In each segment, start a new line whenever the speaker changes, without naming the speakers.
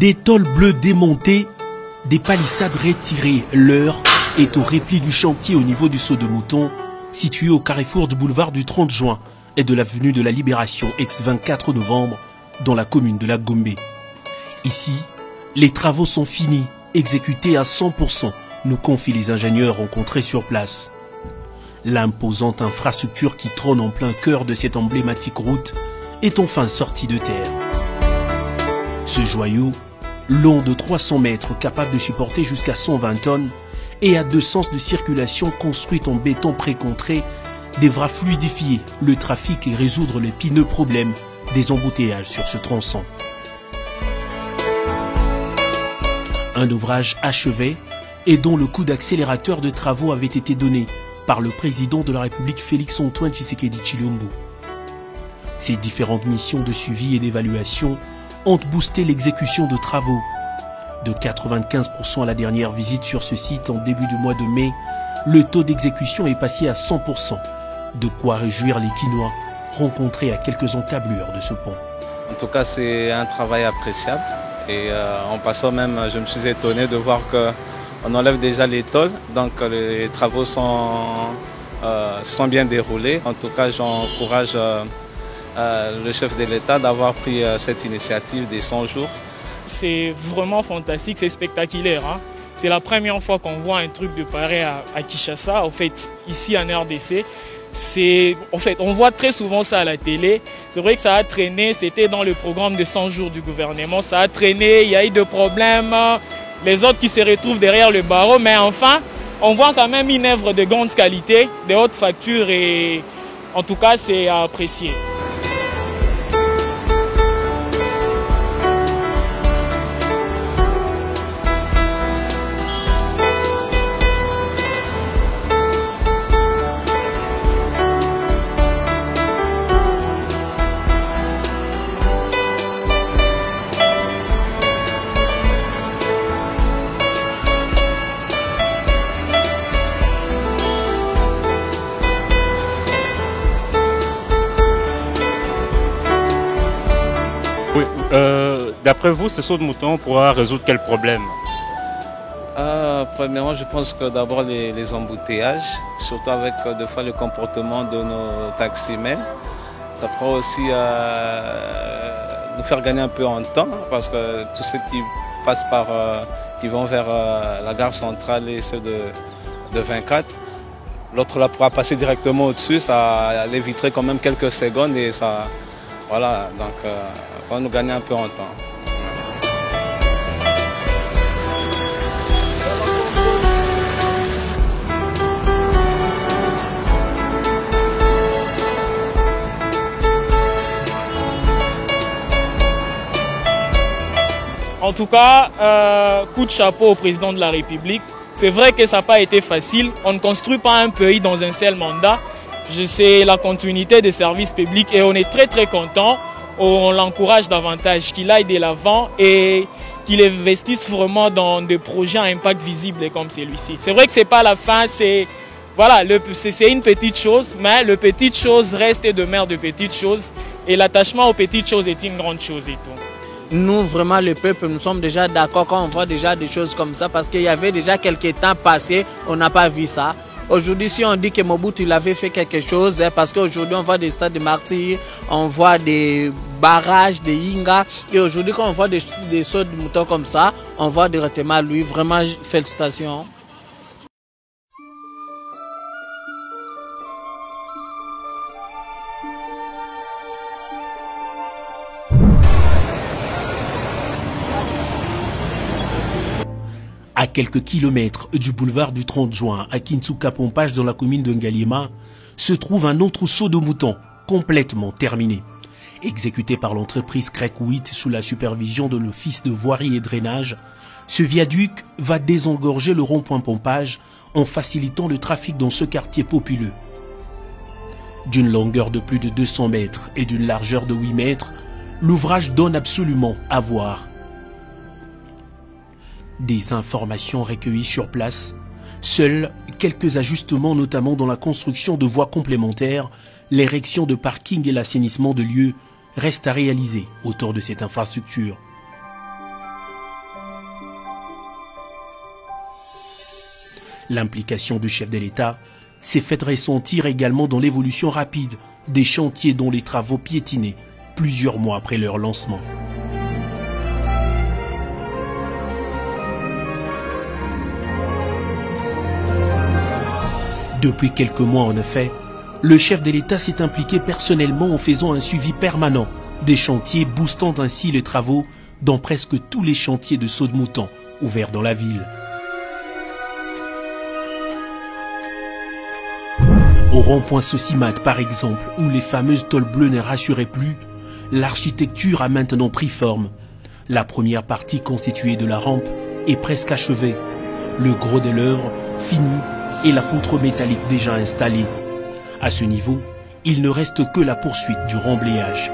Des tôles bleues démontées, des palissades retirées, l'heure est au repli du chantier au niveau du Saut de Mouton, situé au carrefour du boulevard du 30 juin et de l'avenue de la Libération, ex-24 novembre, dans la commune de la Gombe. Ici, les travaux sont finis, exécutés à 100%, nous confient les ingénieurs rencontrés sur place. L'imposante infrastructure qui trône en plein cœur de cette emblématique route est enfin sortie de terre. Ce joyau, long de 300 mètres, capable de supporter jusqu'à 120 tonnes, et à 2 sens de circulation construite en béton précontré, devra fluidifier le trafic et résoudre l'épineux problème des embouteillages sur ce tronçon. Un ouvrage achevé et dont le coup d'accélérateur de travaux avait été donné par le président de la République Félix-Antoine Tshisekedi Tshilombo. Ces différentes missions de suivi et d'évaluation ont boosté l'exécution de travaux. De 95% à la dernière visite sur ce site en début du mois de mai, le taux d'exécution est passé à 100%. De quoi réjouir les Quinois rencontrés à quelques encablures de ce pont.
En tout cas, c'est un travail appréciable. Et en passant même, je me suis étonné de voir qu'on enlève déjà les tôles. Donc les travaux se sont bien déroulés. En tout cas, j'encourage le chef de l'État d'avoir pris cette initiative des 100 jours.
C'est vraiment fantastique, c'est spectaculaire. Hein? C'est la première fois qu'on voit un truc de pareil à Kinshasa, en fait, ici en RDC. En fait, on voit très souvent ça à la télé. C'est vrai que ça a traîné, c'était dans le programme de 100 jours du gouvernement. Ça a traîné, il y a eu des problèmes, les autres qui se retrouvent derrière le barreau. Mais enfin, on voit quand même une œuvre de grande qualité, de haute facture et en tout cas, c'est à apprécier.
Oui, d'après vous, ce saut de mouton pourra résoudre quel problème?
Premièrement, je pense que d'abord les embouteillages, surtout avec des fois le comportement de nos taximens. Ça pourra aussi nous faire gagner un peu en temps, parce que tous ceux qui passent qui vont vers la gare centrale et ceux de 24, l'autre là pourra passer directement au-dessus, ça l'éviterait quand même quelques secondes et ça, voilà, donc ça va nous gagner un peu en temps.
En tout cas, coup de chapeau au président de la République. C'est vrai que ça n'a pas été facile. On ne construit pas un pays dans un seul mandat. C'est la continuité des services publics et on est très très content. On l'encourage davantage, qu'il aille de l'avant et qu'il investisse vraiment dans des projets à impact visible comme celui-ci. C'est vrai que ce n'est pas la fin, c'est voilà, c'est une petite chose, mais le petite chose reste et demeure de petites choses. Et l'attachement aux petites choses est une grande chose et tout.
Nous, vraiment, le peuple, nous sommes déjà d'accord quand on voit déjà des choses comme ça, parce qu'il y avait déjà quelques temps passés, on n'a pas vu ça. Aujourd'hui, si on dit que Mobutu il avait fait quelque chose, parce qu'aujourd'hui on voit des stades de martyrs, on voit des barrages, des Yinga, et aujourd'hui quand on voit des sauts de moutons comme ça, on voit directement lui, vraiment félicitations.
À quelques kilomètres du boulevard du 30 juin, à Kinsuka-Pompage dans la commune de Ngaliema, se trouve un autre saut de mouton, complètement terminé. Exécuté par l'entreprise CREC 8 sous la supervision de l'Office de voirie et drainage, ce viaduc va désengorger le rond-point Pompage en facilitant le trafic dans ce quartier populeux. D'une longueur de plus de 200 mètres et d'une largeur de 8 mètres, l'ouvrage donne absolument à voir. Des informations recueillies sur place, seuls quelques ajustements notamment dans la construction de voies complémentaires, l'érection de parkings et l'assainissement de lieux restent à réaliser autour de cette infrastructure. L'implication du chef de l'État s'est faite ressentir également dans l'évolution rapide des chantiers dont les travaux piétinaient plusieurs mois après leur lancement. Depuis quelques mois en effet, le chef de l'État s'est impliqué personnellement en faisant un suivi permanent des chantiers, boostant ainsi les travaux dans presque tous les chantiers de saut de mouton ouverts dans la ville. Au rond-point Socimat par exemple, où les fameuses tôles bleues ne rassuraient plus, l'architecture a maintenant pris forme. La première partie constituée de la rampe est presque achevée. Le gros de l'œuvre fini et la poutre métallique déjà installée. À ce niveau, il ne reste que la poursuite du remblayage.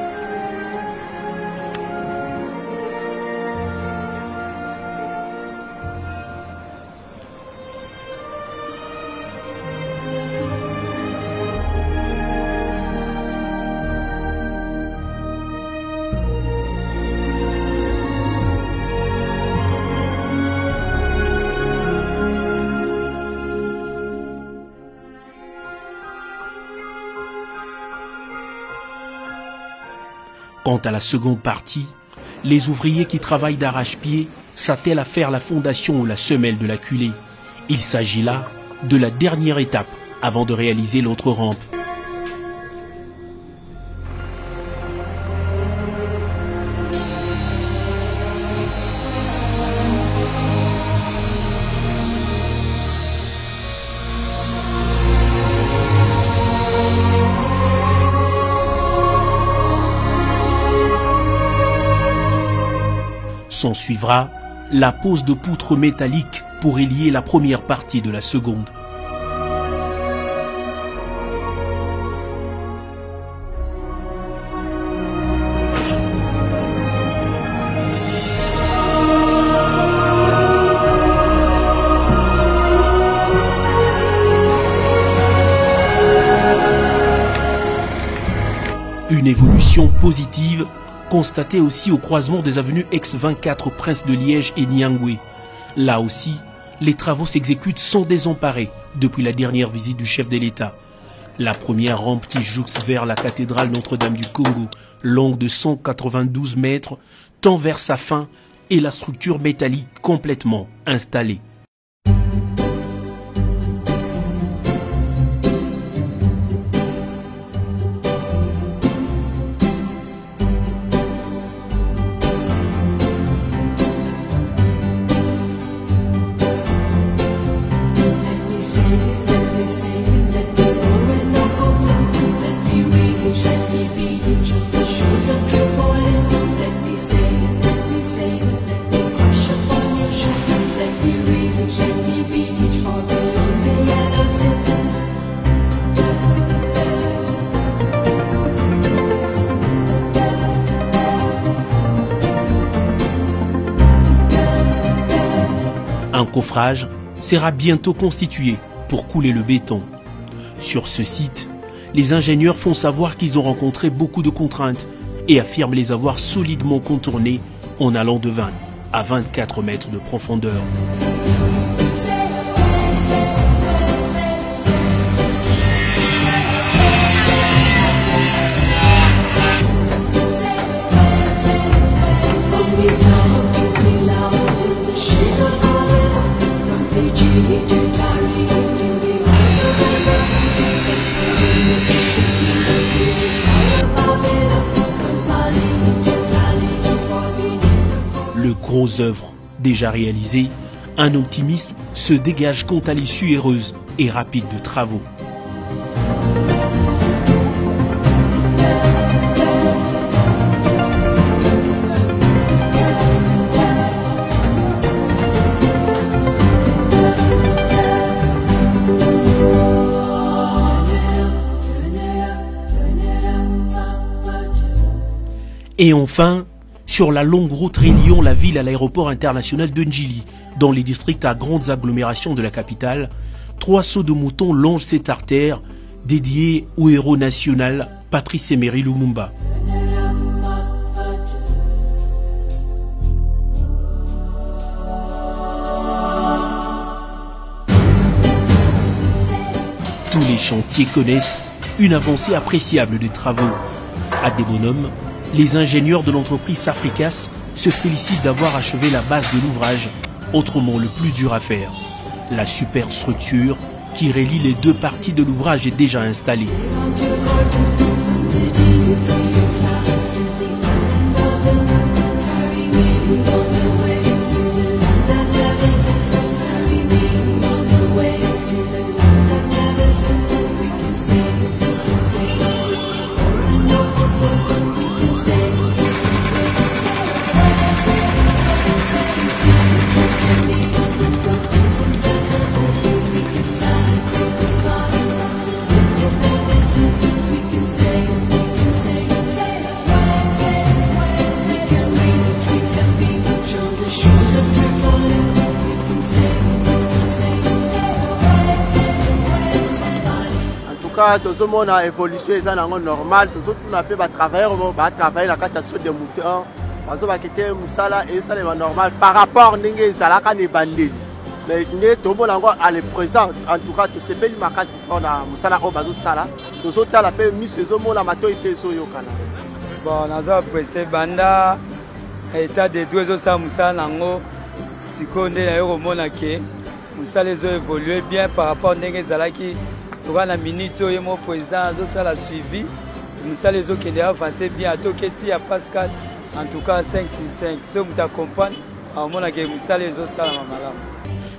Quant à la seconde partie, les ouvriers qui travaillent d'arrache-pied s'attellent à faire la fondation ou la semelle de la culée. Il s'agit là de la dernière étape avant de réaliser l'autre rampe. S'en suivra la pose de poutres métalliques pour élier la première partie de la seconde. Une évolution positive constaté aussi au croisement des avenues Ex-24 Prince de Liège et Nyangwe. Là aussi, les travaux s'exécutent sans désemparer depuis la dernière visite du chef de l'État. La première rampe qui jouxte vers la cathédrale Notre-Dame du Congo, longue de 192 mètres, tend vers sa fin et la structure métallique complètement installée. Un coffrage sera bientôt constitué pour couler le béton. Sur ce site, les ingénieurs font savoir qu'ils ont rencontré beaucoup de contraintes et affirment les avoir solidement contournées en allant de 20 à 24 mètres de profondeur. Le gros œuvre déjà réalisé, un optimisme se dégage quant à l'issue heureuse et rapide de travaux. Et enfin, sur la longue route reliant la ville à l'aéroport international de Njili, dans les districts à grandes agglomérations de la capitale, 3 sauts de mouton longent cette artère dédiée au héros national Patrice Emery Lumumba. Les chantiers connaissent une avancée appréciable des travaux. À Devonum, les ingénieurs de l'entreprise Safricas se félicitent d'avoir achevé la base de l'ouvrage, autrement le plus dur à faire. La superstructure qui relie les deux parties de l'ouvrage est déjà installée.
Nous avons évolué, c'est normal. Nous avons travaillé dans la cassation des moutons. Nous avons quitté Moussala et ça est normal par rapport à Zalaka et Bandil. Mais nous avons à le présent, en tout cas, tout ce pays m'a cassé fort dans Moussala au Bazou Sala. Nous avons mis ce zomo la mato et peso yokana.
Bon, nous avons pressé Banda, état de deux autres Moussala Nango, si on est au Monaké, Moussala les a évolué bien par rapport à Zalaki. La minute où mon président a suivi, nous les autres qui ont avancé bien à Toketi à Pascal, en tout cas 5-6-5. Si on t'accompagne, on a les autres.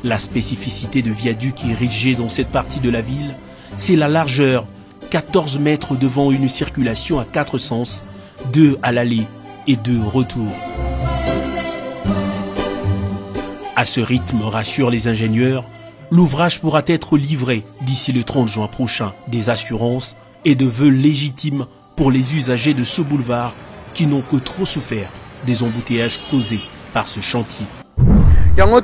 La spécificité de viaduc érigé dans cette partie de la ville, c'est la largeur, 14 mètres devant une circulation à 4 sens, 2 à l'aller et 2 au retour. À ce rythme, rassurent les ingénieurs, l'ouvrage pourra être livré d'ici le 30 juin prochain. Des assurances et de vœux légitimes pour les usagers de ce boulevard qui n'ont que trop souffert des embouteillages causés par ce chantier.
En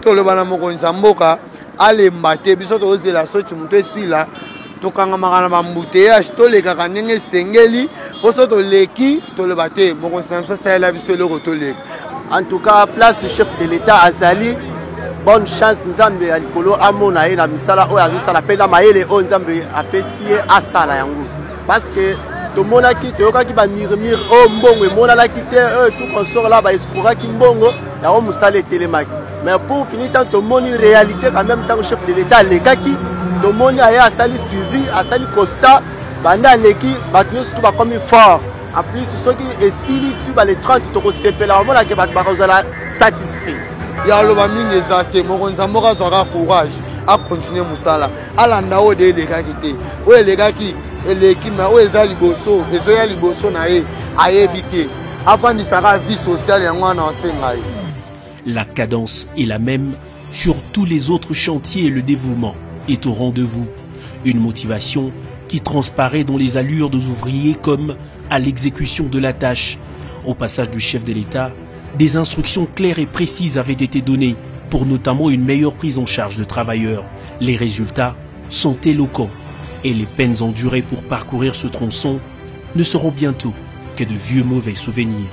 tout cas, place du chef de l'État Azali. Bonne chance, Nzambe à Likolo, Amona et la Misala, ou à la peine à Maïle, ou Nzambe à Pessie, à Sala Yango. Parce que tout le monde a quitté, qui va mire, oh Mbongo, et Mona l'a quitté, tout qu'on sort là, bah, Escoura qui Mbongo, et on Moussala et Télémac. Mais pour finir, tant que mon réalité, quand même, tant que chef de l'État, les Kaki, tout le monde a sali suivi, a sali Costa, Banda Leki, Batnios, tout va comme fort. En plus, ceux qui est si tu vas les 30, tu te recépes là, on va satisfait.
Il y a le maming exacté, mon Zamora aura courage à continuer Moussala. À la nao de les gars qui où les gars qui l'équipe où les aliboso, les aliboso naé, à éviter. Avant de sa vie sociale et en enseignement.
La cadence est la même sur tous les autres chantiers et le dévouement est au rendez-vous. Une motivation qui transparaît dans les allures des ouvriers comme à l'exécution de la tâche. Au passage du chef de l'État, des instructions claires et précises avaient été données pour notamment une meilleure prise en charge de travailleurs. Les résultats sont éloquents et les peines endurées pour parcourir ce tronçon ne seront bientôt que de vieux mauvais souvenirs.